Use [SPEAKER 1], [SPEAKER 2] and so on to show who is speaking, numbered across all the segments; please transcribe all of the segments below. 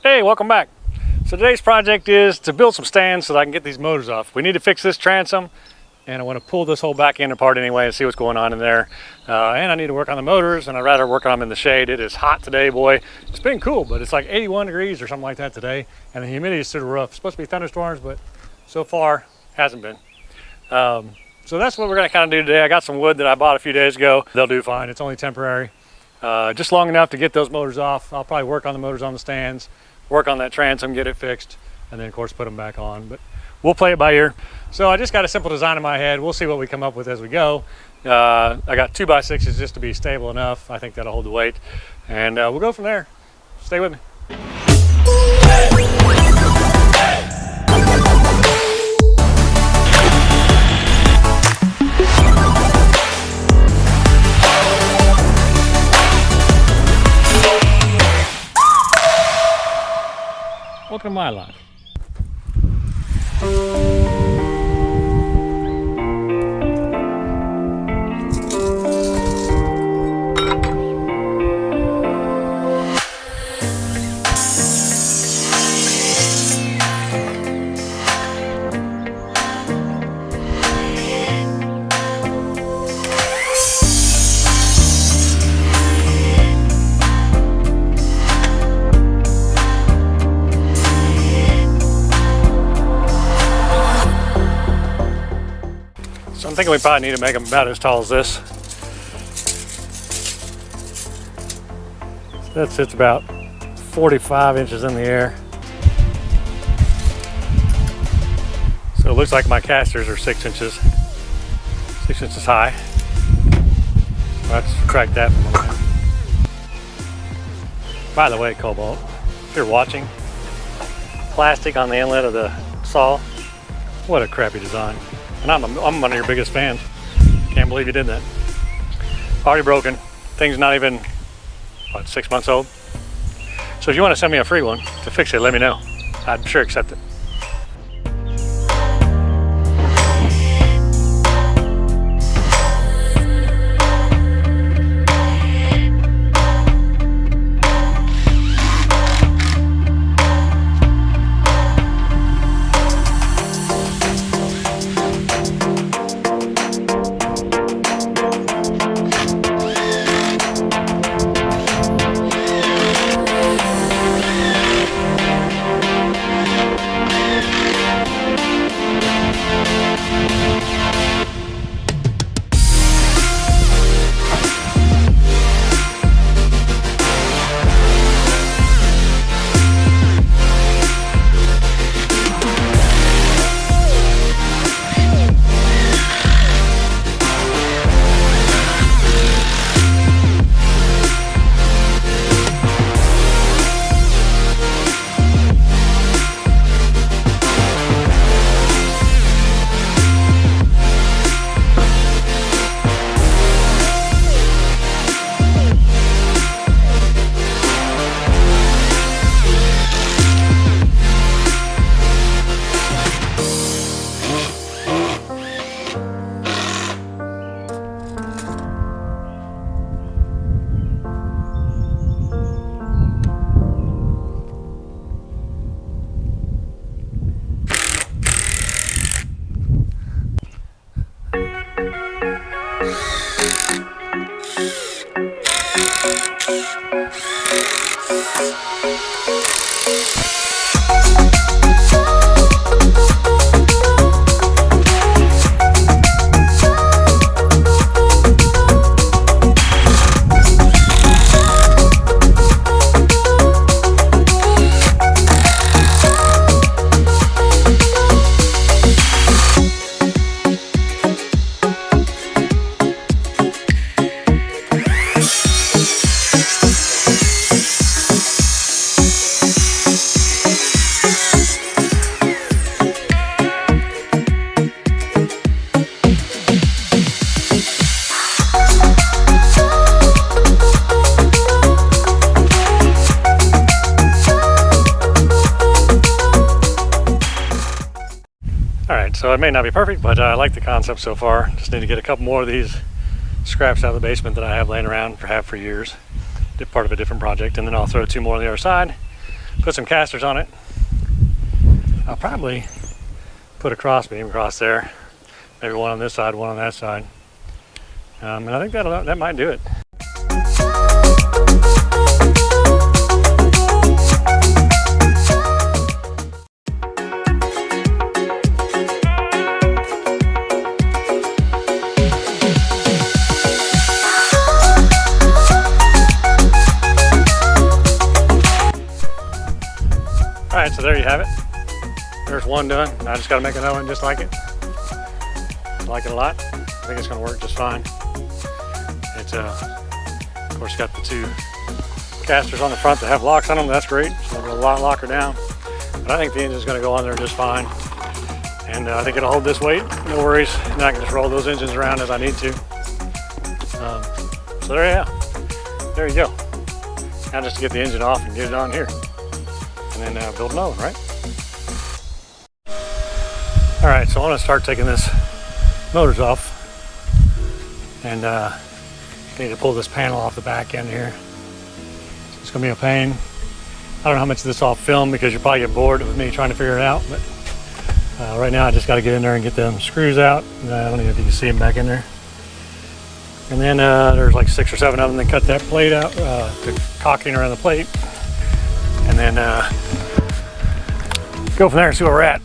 [SPEAKER 1] Hey, welcome back. So today's project is to build some stands so that I can get these motors off. We need to fix this transom, and I want to pull this whole back end apart anyway and see what's going on in there. And I need to work on the motors, and I'd rather work on them in the shade. It is hot today, boy. It's been cool, but it's like 81 degrees or something like that today, and the humidity is through the roof. It's supposed to be thunderstorms, but so far hasn't been. So that's what we're going to kind of do today. I got some wood that I bought a few days ago. They'll do fine. It's only temporary. Just long enough to get those motors off. I'll probably work on the motors on the stands, work on that transom, get it fixed, and then of course put them back on. But we'll play it by ear. So I just got a simple design in my head. We'll see what we come up with as we go. I got 2x6s just to be stable enough. I think that'll hold the weight, and we'll go from there. Stay with me. Welcome to my life. So I'm thinking we probably need to make them about as tall as this. So that sits about 45 inches in the air. So it looks like my casters are 6 inches high. Let's subtract that from a minute. By the way, Cobalt, if you're watching, plastic on the inlet of the saw, what a crappy design. And I'm one of your biggest fans. Can't believe you did that. Already broken. Thing's not even, what, 6 months old? So if you want to send me a free one to fix it, let me know. I'd sure accept it. So it may not be perfect, but I like the concept so far. Just need to get a couple more of these scraps out of the basement that I have laying around for years. Did part of a different project, and then I'll throw two more on the other side, put some casters on it. I'll probably put a cross beam across there. Maybe one on this side, one on that side. And I think that might do it. All right, so there you have it. There's one done. I just got to make another one just like it. I like it a lot. I think it's going to work just fine. It's of course got the two casters on the front that have locks on them. That's great. So it'll lock her down. But I think the engine's going to go on there just fine. And I think it'll hold this weight. No worries. Now I can just roll those engines around as I need to. So there you go. Now just to get the engine off and get it on here. And then build another one, right? All right, so I want to start taking this motors off, and need to pull this panel off the back end here. So it's gonna be a pain. I don't know how much of this I'll film because you'll probably get bored with me trying to figure it out, but right now I just got to get in there and get them screws out. I don't know if you can see them back in there. And then there's like 6 or 7 of them that cut that plate out, the cocking around the plate, and then go from there and see where we're at.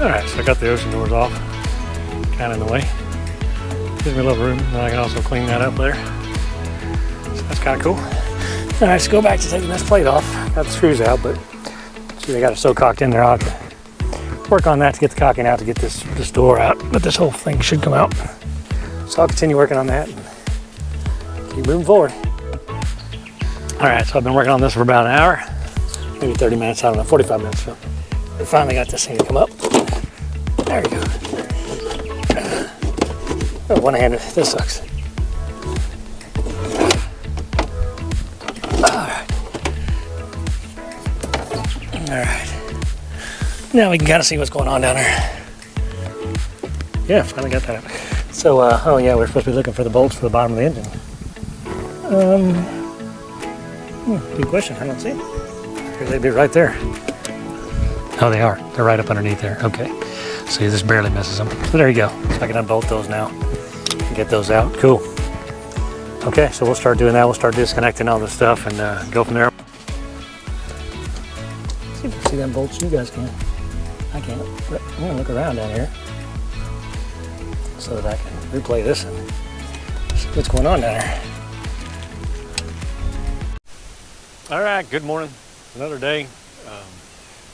[SPEAKER 1] Alright, so I got the ocean doors off, kind of in the way. Gives me a little room, and I can also clean that up there. So that's kind of cool. Alright, so go back to taking this plate off. Got the screws out, but see, they got it so cocked in there. I'll have to work on that to get the cocking out to get this door out. But this whole thing should come out. So I'll continue working on that and keep moving forward. Alright, so I've been working on this for about an hour, maybe 30 minutes, I don't know, 45 minutes. So I finally got this thing to come up. There we go. Oh, one-handed. This sucks. Alright. Now we can kind of see what's going on down there. Yeah, finally got that up. So, oh yeah, we're supposed to be looking for the bolts for the bottom of the engine. Good question. I don't see them. They'd be right there. Oh, they are. They're right up underneath there. Okay. See, this barely misses them. So there you go. So I can unbolt those now and get those out. Cool. Okay, so we'll start doing that. We'll start disconnecting all this stuff and go from there. See if you can see them bolts. You guys can. I can't. But I'm going to look around down here so that I can replay this and see what's going on down there. All right, good morning. Another day.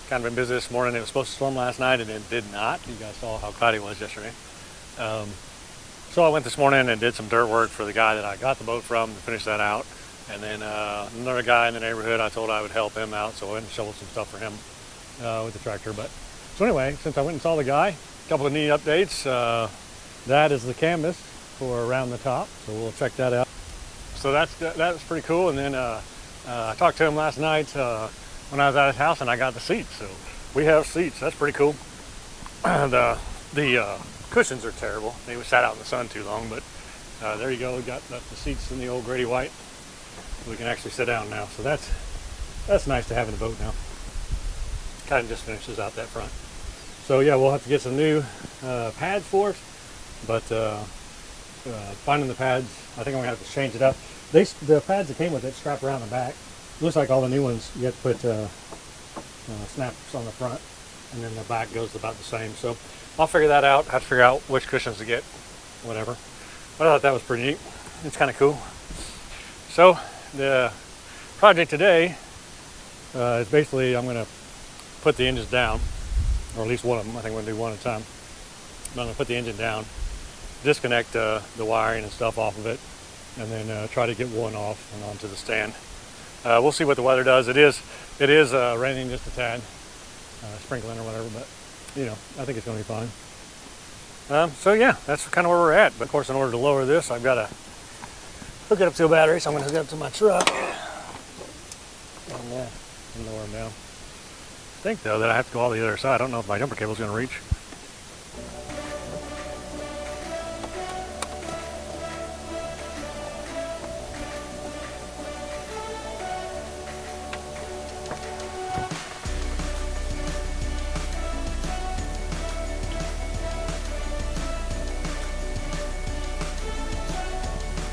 [SPEAKER 1] Kind of been busy this morning. It was supposed to storm last night and it did not. You guys saw how cloudy it was yesterday. So I went this morning and did some dirt work for the guy that I got the boat from to finish that out. And then another guy in the neighborhood, I told I would help him out, so I went and shoveled some stuff for him with the tractor. But so anyway, since I went and saw the guy, a couple of neat updates. That is the canvas for around the top, so we'll check that out. So that's pretty cool. And then I talked to him last night when I was at his house, and I got the seats. So we have seats. That's pretty cool. The cushions are terrible. They sat out in the sun too long, but there you go. We got the seats in the old Grady White. We can actually sit down now. So that's nice to have in the boat now. Kind of just finishes out that front. So yeah, we'll have to get some new pads for it. But finding the pads, I think I'm gonna have to change it up. The pads that came with it strap around the back. Looks like all the new ones, you have to put snaps on the front, and then the back goes about the same. So I'll figure that out. I have to figure out which cushions to get, whatever. But I thought that was pretty neat. It's kind of cool. So the project today is basically I'm going to put the engines down, or at least one of them. I think we're going to do one at a time. But I'm going to put the engine down, disconnect the wiring and stuff off of it, and then try to get one off and onto the stand. We'll see what the weather does. It is raining just a tad, sprinkling or whatever, but you know, I think it's going to be fine. So yeah, that's kind of where we're at. But of course, in order to lower this, I've got to hook it up to a battery. So I'm going to hook it up to my truck and lower them down. I think though that I have to go all the other side. I don't know if my jumper cable is going to reach.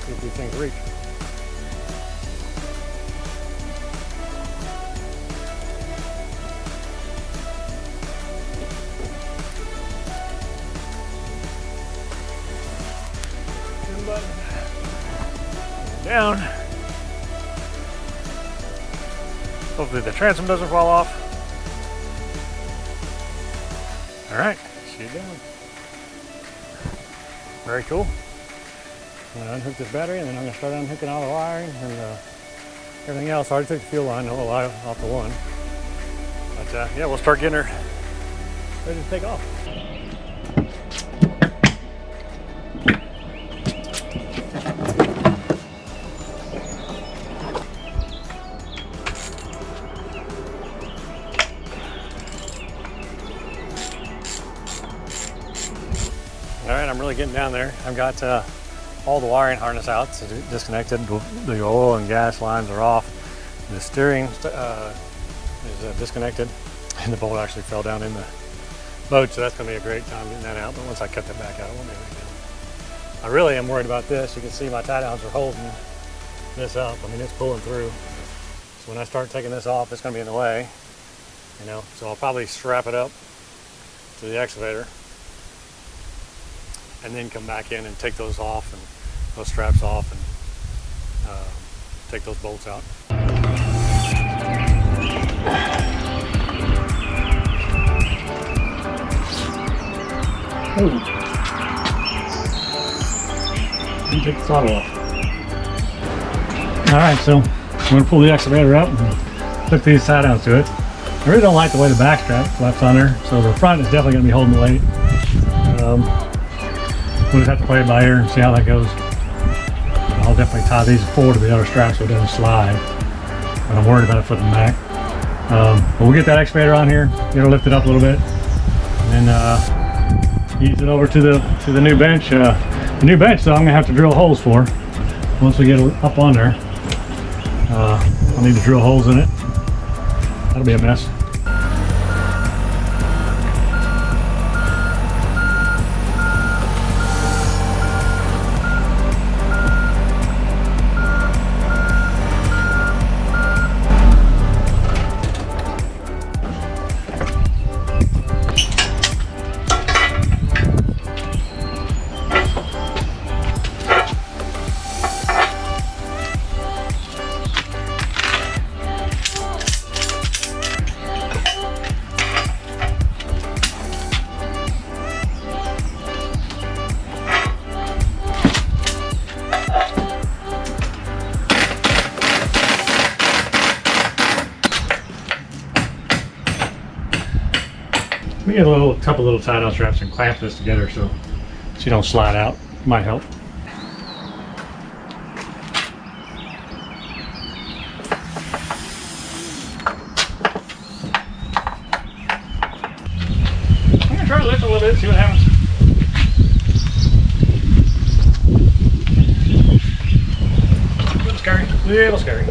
[SPEAKER 1] See if these things reach. Down. Hopefully the transom doesn't fall off. All right, see you down. Very cool. I'm gonna unhook this battery and then I'm gonna start unhooking all the wiring and everything else. I already took the fuel line, the whole line off the one. But yeah, we'll start getting her ready to take off. All right, I'm really getting down there. I've got all the wiring harness out, so disconnected. The oil and gas lines are off. The steering is disconnected, and the bolt actually fell down in the boat, so that's going to be a great time getting that out. But once I cut that back out, it won't be a big deal. I really am worried about this. You can see my tie downs are holding this up. I mean, it's pulling through. So when I start taking this off, it's going to be in the way, you know. So I'll probably strap it up to the excavator, and then come back in and take those off and those straps off and take those bolts out. Oh, and take the throttle off. All right, so I'm going to pull the excavator up and hook these tie downs to it. I really don't like the way the back strap flaps on there, so the front is definitely going to be holding the weight. We'll just have to play it by ear and see how that goes. I'll definitely tie these forward to the other strap so it doesn't slide. But I'm worried about it flipping back. But we'll get that excavator on here, get her lifted up a little bit, and then ease it over to the new bench. The new bench, though, I'm gonna have to drill holes for. Once we get it up on there, I'll need to drill holes in it. That'll be a mess. We get a couple little tie down straps and clamp this together so you don't slide out. Might help. I'm gonna try to lift a little bit, see what happens. A little scary. A little scary.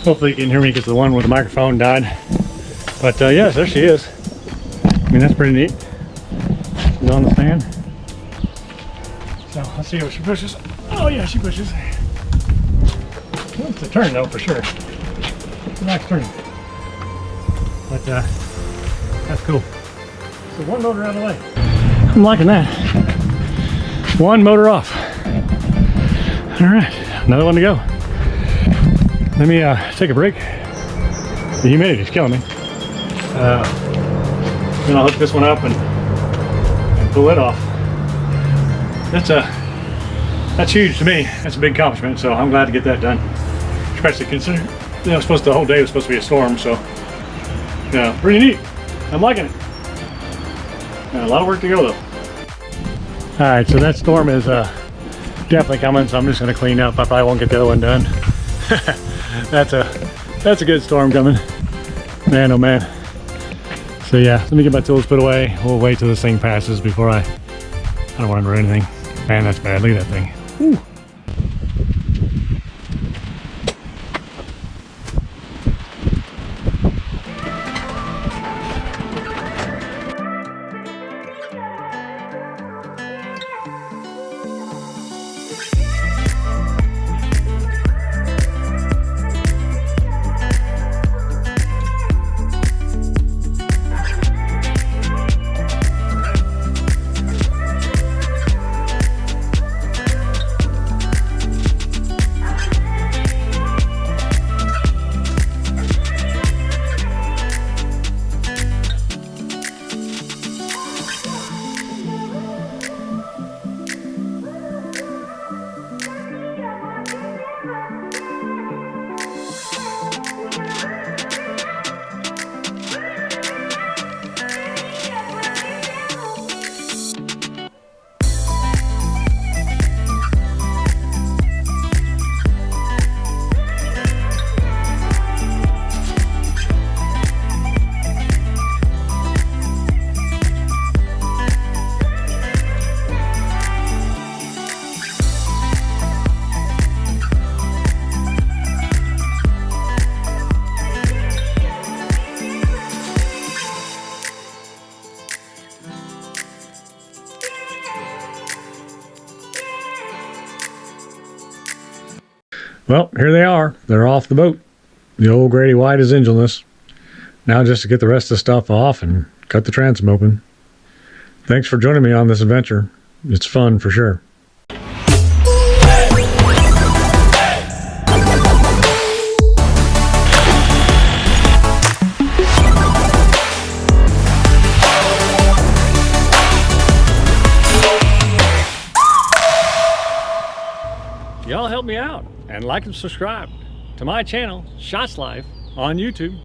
[SPEAKER 1] Hopefully you can hear me because the one with the microphone died. But yes, there she is. I mean, that's pretty neat. She's on the stand. So let's see what she pushes. Oh yeah, she pushes. Wants to turn though, for sure. She likes turning. But that's cool. So one motor out of the way. I'm liking that. One motor off. All right, another one to go. Let me take a break. The humidity's killing me. Then I'll hook this one up and pull it off. That's huge to me. That's a big accomplishment, so I'm glad to get that done. Especially considering, you know, the whole day was supposed to be a storm, so yeah, pretty neat. I'm liking it. Yeah, a lot of work to go though. All right, so that storm is definitely coming, so I'm just gonna clean up. I probably won't get the other one done. That's a good storm coming. Man, oh man. So yeah, let me get my tools put away. We'll wait till this thing passes before I don't want to do anything. Man, that's bad. Look at that thing. Whew. Well, here they are. They're off the boat. The old Grady White is engineless. Now just to get the rest of the stuff off and cut the transom open. Thanks for joining me on this adventure. It's fun for sure. Y'all help me out and like and subscribe to my channel, Shots Life, on YouTube.